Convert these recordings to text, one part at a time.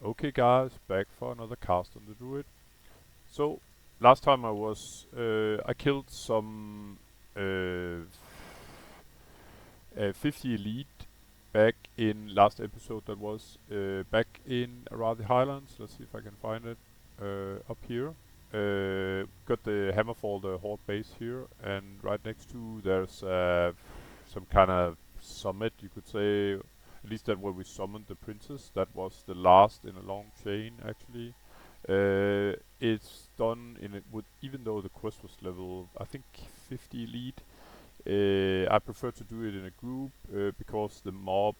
Okay guys, back for another cast on the druid. So, last time I killed some uh, 50 elite back in last episode that was back in around the highlands. Let's see if I can find it up here. Got the Hammerfall, the Horde base here, and right next to there's some kind of summit, you could say. At least that where we summoned the princess. That was the last in a long chain, actually. It's done in it with, even though the quest was level, I think 50 elite. I prefer to do it in a group because the mob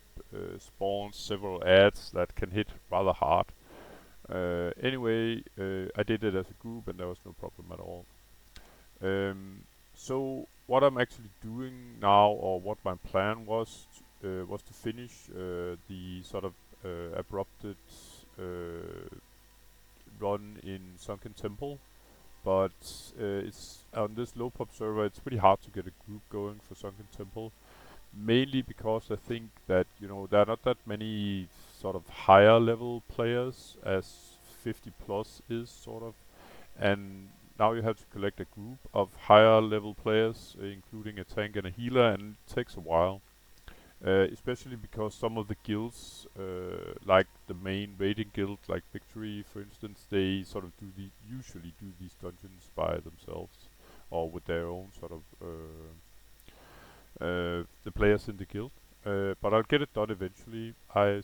spawns several ads that can hit rather hard. Anyway, I did it as a group and there was no problem at all. So what I'm actually doing now, or what my plan was to finish the sort of abrupted run in Sunken Temple. But it's on this low pop server. It's pretty hard to get a group going for Sunken Temple, mainly because I think that there are not that many sort of higher level players as 50 plus is sort of, and now you have to collect a group of higher level players, including a tank and a healer, and it takes a while. Especially because some of the guilds, like the main raiding guild, like Victory, for instance, they sort of usually do these dungeons by themselves or with their own sort of the players in the guild. But I'll get it done eventually. I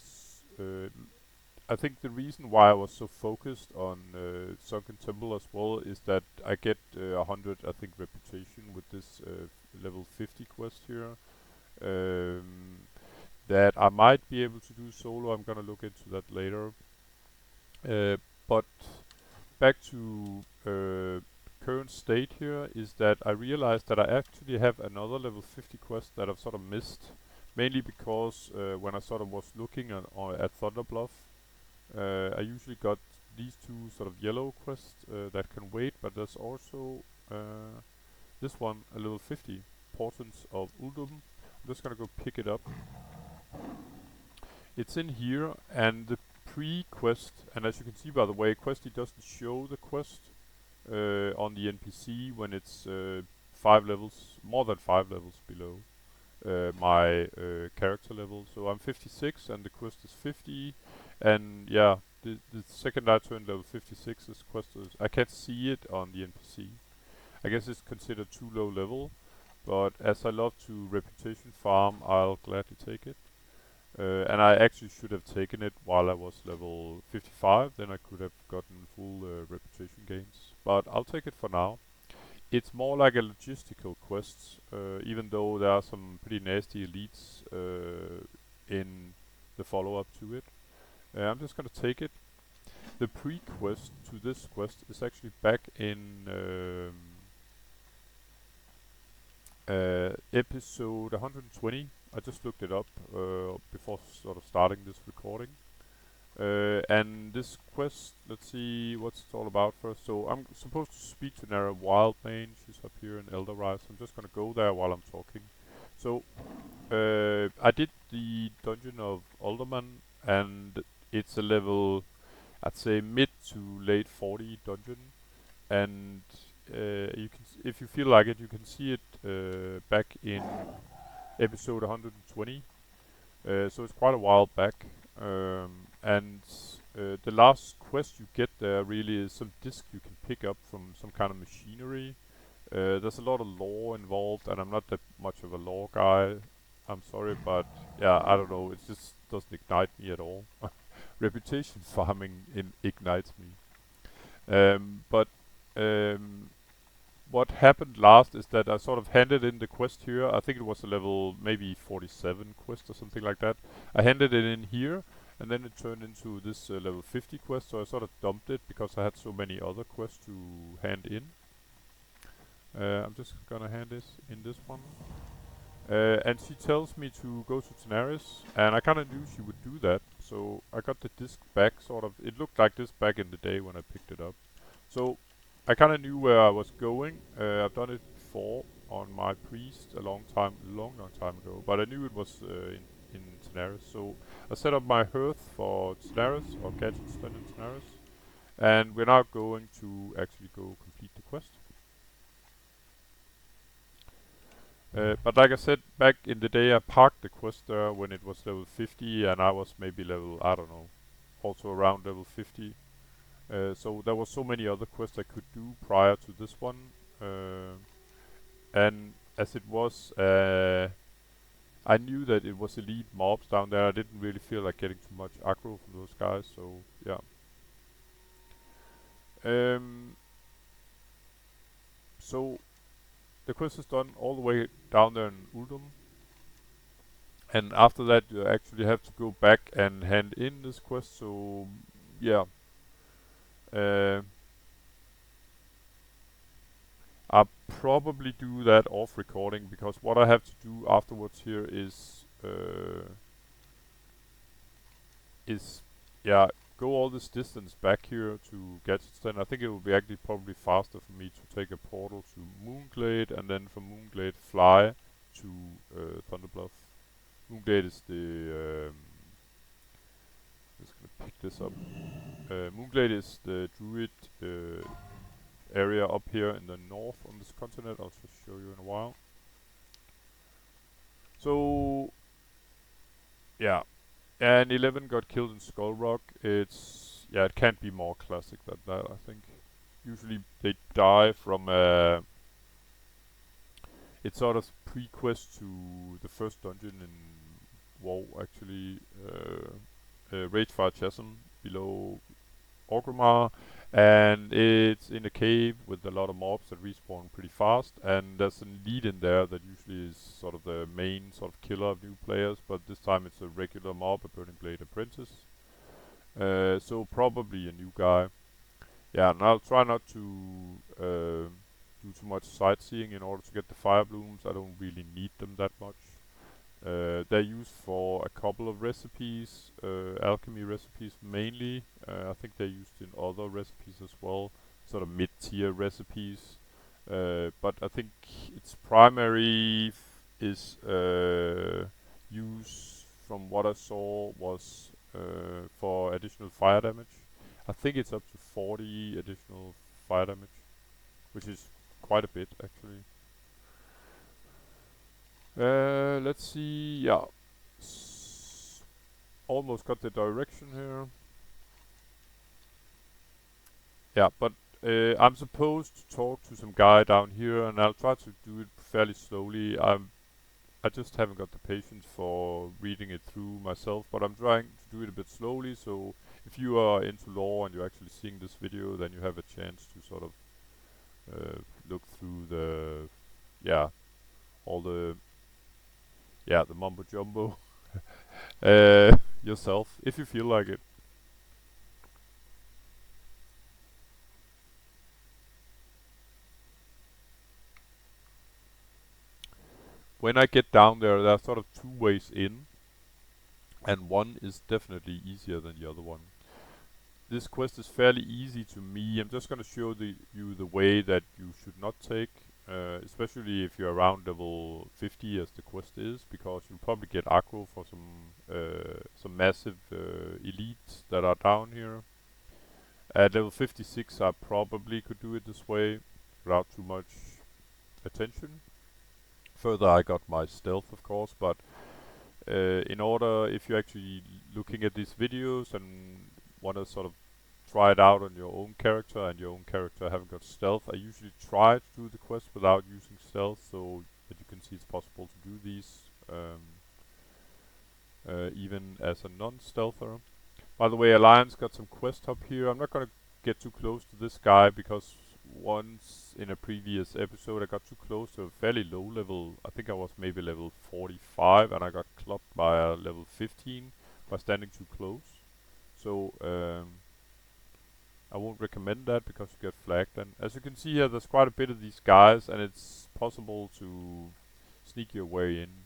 think the reason why I was so focused on Sunken Temple as well is that I get 100, I think, reputation with this level 50 quest here. That I might be able to do solo. I'm gonna look into that later. But back to current state here is that I realized that I actually have another level 50 quest that I've sort of missed, mainly because when I sort of was looking at Thunder Bluff, I usually got these two sort of yellow quests that can wait, but there's also this one, a level 50, Portents of Uldum. I'm just gonna go pick it up. It's in here, and the pre-quest, and as you can see by the way, Questy doesn't show the quest on the NPC when it's more than 5 levels below my character level. So I'm 56 and the quest is 50, and yeah, the second I turn level 56, this quest I can't see it on the NPC. I guess it's considered too low level, but as I love to reputation farm, I'll gladly take it. And I actually should have taken it while I was level 55, then I could have gotten full reputation gains. But I'll take it for now. It's more like a logistical quest, even though there are some pretty nasty elites in the follow-up to it. I'm just gonna take it. The pre-quest to this quest is actually back in episode 120. I just looked it up before sort of starting this recording. And this quest, let's see what's it all about first. So I'm supposed to speak to Nara Wildmane. She's up here in Elderrise. I'm just gonna go there while I'm talking. So I did the dungeon of Alderman, and it's a level, I'd say mid to late 40 dungeon, and you can, if you feel like it, you can see it back in episode 120. So it's quite a while back, and the last quest you get there really is some disc you can pick up from some kind of machinery. There's a lot of lore involved, and I'm not that much of a lore guy. I'm sorry, but yeah, I don't know. It just doesn't ignite me at all. Reputation farming ignites me. But what happened last is that I sort of handed in the quest here. I think it was a level maybe 47 quest or something like that. I handed it in here, and then it turned into this level 50 quest. So I sort of dumped it because I had so many other quests to hand in. I'm just gonna hand this one. And she tells me to go to Tanaris, and I kind of knew she would do that. So I got the disc back, sort of. It looked like this back in the day when I picked it up. So I kind of knew where I was going. I've done it before on my priest a long time ago, but I knew it was in Tanaris. So I set up my hearth for Tanaris, or Gadgetstone in Tanaris, and we're now going to actually go complete the quest. But like I said, back in the day I parked the quest there when it was level 50 and I was maybe level, I don't know, also around level 50. So there were so many other quests I could do prior to this one. And as it was, I knew that it was elite mobs down there. I didn't really feel like getting too much aggro from those guys, so yeah. So the quest is done all the way down there in Uldum. And after that you actually have to go back and hand in this quest, so yeah. I'll probably do that off recording, because what I have to do afterwards here is yeah, go all this distance back here to Gadgetstone. I think it will be actually probably faster for me to take a portal to Moonglade, and then from Moonglade fly to Thunder Bluff. Moonglade is the just gonna pick this up. Moonglade is the druid area up here in the north on this continent. I'll just show you in a while. So yeah, and 11 got killed in Skull Rock. It's, yeah, it can't be more classic than that, I think. Usually they die from it's sort of pre-quest to the first dungeon in WoW, actually. Ragefire Chasm below Orgrimmar, and it's in a cave with a lot of mobs that respawn pretty fast, and there's a lead in there that usually is sort of the main sort of killer of new players, but this time it's a regular mob, a Burning Blade apprentice. So probably a new guy. Yeah, and I'll try not to do too much sightseeing in order to get the fire blooms. I don't really need them that much. They're used for a couple of recipes, alchemy recipes mainly. I think they're used in other recipes as well, sort of mid-tier recipes. But I think its primary is use, from what I saw, was for additional fire damage. I think it's up to 40 additional fire damage, which is quite a bit actually. Let's see, yeah. Almost got the direction here. Yeah, but I'm supposed to talk to some guy down here, and I'll try to do it fairly slowly. I just haven't got the patience for reading it through myself, but I'm trying to do it a bit slowly, so if you are into lore and you're actually seeing this video, then you have a chance to sort of look through the, yeah, all the, yeah, the mumbo jumbo yourself, if you feel like it. When I get down there are sort of two ways in, and one is definitely easier than the other one. This quest is fairly easy to me. I'm just gonna show you the way that you should not take, especially if you're around level 50 as the quest is, because you'll probably get aggro for some massive elites that are down here. At level 56 I probably could do it this way without too much attention. Further I got my stealth of course, but in order, if you're actually looking at these videos and want to sort of try it out on your own character, and your own character haven't got stealth, I usually try to do the quest without using stealth, so that you can see it's possible to do these even as a non-stealther. By the way, Alliance got some quest up here. I'm not gonna get too close to this guy, because once in a previous episode I got too close to a fairly low level. I think I was maybe level 45 and I got clubbed by a level 15 by standing too close. So I won't recommend that, because you get flagged. And as you can see here, there's quite a bit of these guys, and it's possible to sneak your way in.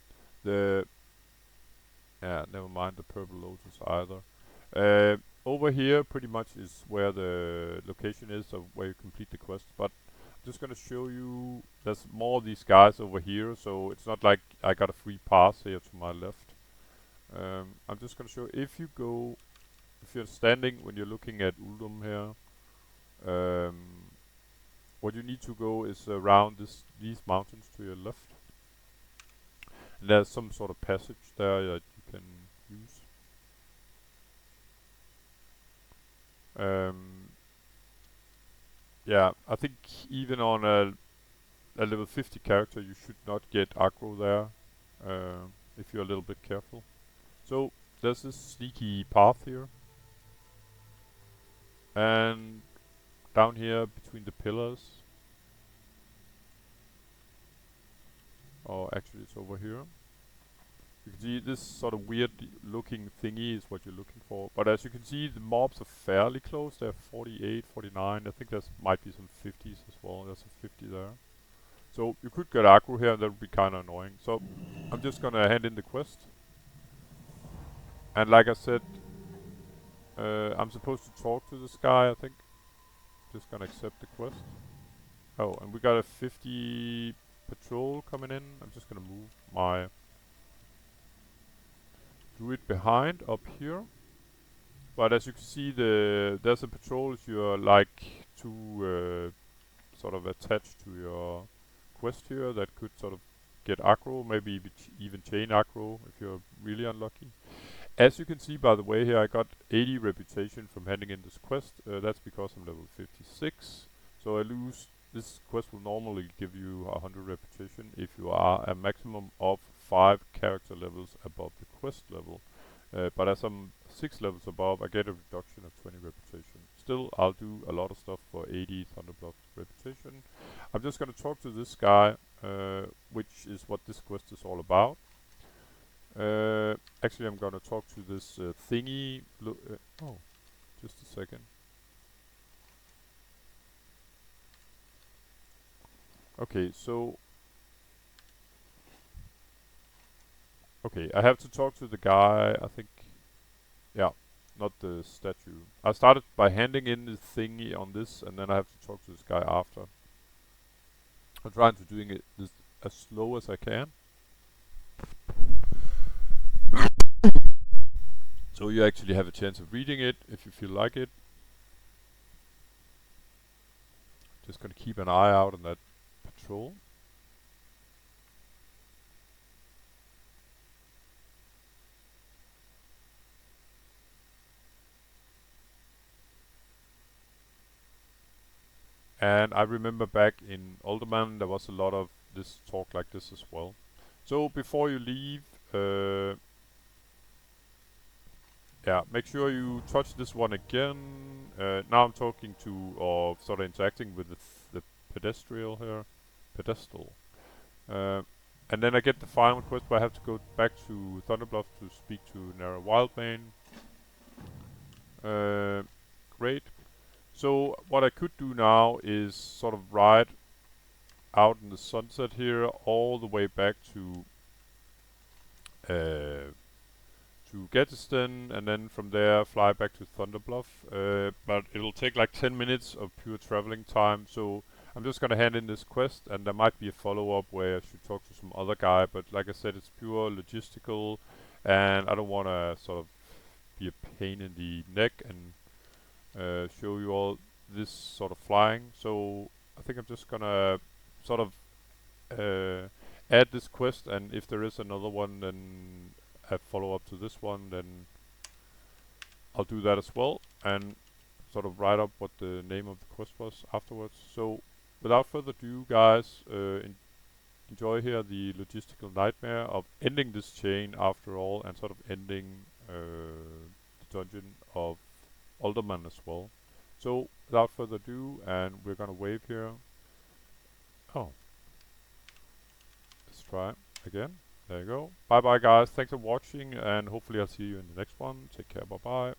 Never mind the purple lotus either. Over here pretty much is where the location is of where you complete the quest, but I'm just gonna show you, there's more of these guys over here, so it's not like I got a free pass here to my left. I'm just gonna show if you're standing when you're looking at Uldum here. What you need to go is around these mountains to your left. And there's some sort of passage there that you can use. Yeah, I think even on a level 50 character you should not get aggro there if you're a little bit careful. So there's this sneaky path here. And down here between the pillars. Or actually it's over here. You can see this sort of weird looking thingy is what you're looking for. But as you can see, the mobs are fairly close. They're 48, 49. I think there might be some 50s as well. There's a 50 there. So you could get aggro here and that would be kind of annoying. So I'm just gonna hand in the quest. And like I said, I'm supposed to talk to this guy, I think. Just gonna accept the quest. Oh, and we got a 50 patrol coming in. I'm just gonna move my druid behind up here. But as you can see, there's a patrol if you're like too sort of attached to your quest here that could sort of get aggro, maybe even chain aggro if you're really unlucky. As you can see, by the way, here I got 80 reputation from handing in this quest. That's because I'm level 56. So I lose. This quest will normally give you 100 reputation if you are a maximum of 5 character levels above the quest level. But as I'm 6 levels above, I get a reduction of 20 reputation. Still, I'll do a lot of stuff for 80 Thunder Bluff reputation. I'm just gonna talk to this guy, which is what this quest is all about. Actually, I'm gonna talk to this thingy. Oh, just a second. Okay, so okay, I have to talk to the guy. I think, yeah, not the statue. I started by handing in the thingy on this, and then I have to talk to this guy after. I'm trying to doing it this as slow as I can. So you actually have a chance of reading it if you feel like it. Just gonna keep an eye out on that patrol. And I remember back in Uldum there was a lot of this talk like this as well. So before you leave, yeah, make sure you touch this one again. Now I'm talking to, or sort of interacting with the pedestal here. Pedestal. And then I get the final quest where I have to go back to Thunder Bluff to speak to Nara Wildbane. Great. So what I could do now is sort of ride out in the sunset here all the way back to Gettyston, and then from there fly back to Thunder Bluff. But it'll take like 10 minutes of pure traveling time, so I'm just gonna hand in this quest, and there might be a follow-up where I should talk to some other guy, but like I said, it's pure logistical, and I don't wanna sort of be a pain in the neck and show you all this sort of flying. So I think I'm just gonna sort of add this quest, and if there is another one, then a follow-up to this one, then I'll do that as well, and sort of write up what the name of the quest was afterwards. So without further ado, guys, enjoy here the logistical nightmare of ending this chain after all, and sort of ending the dungeon of Uldum as well. So without further ado, and we're gonna wave here. Oh, let's try again. There you go. Bye bye guys, thanks for watching, and hopefully I'll see you in the next one. Take care, bye bye.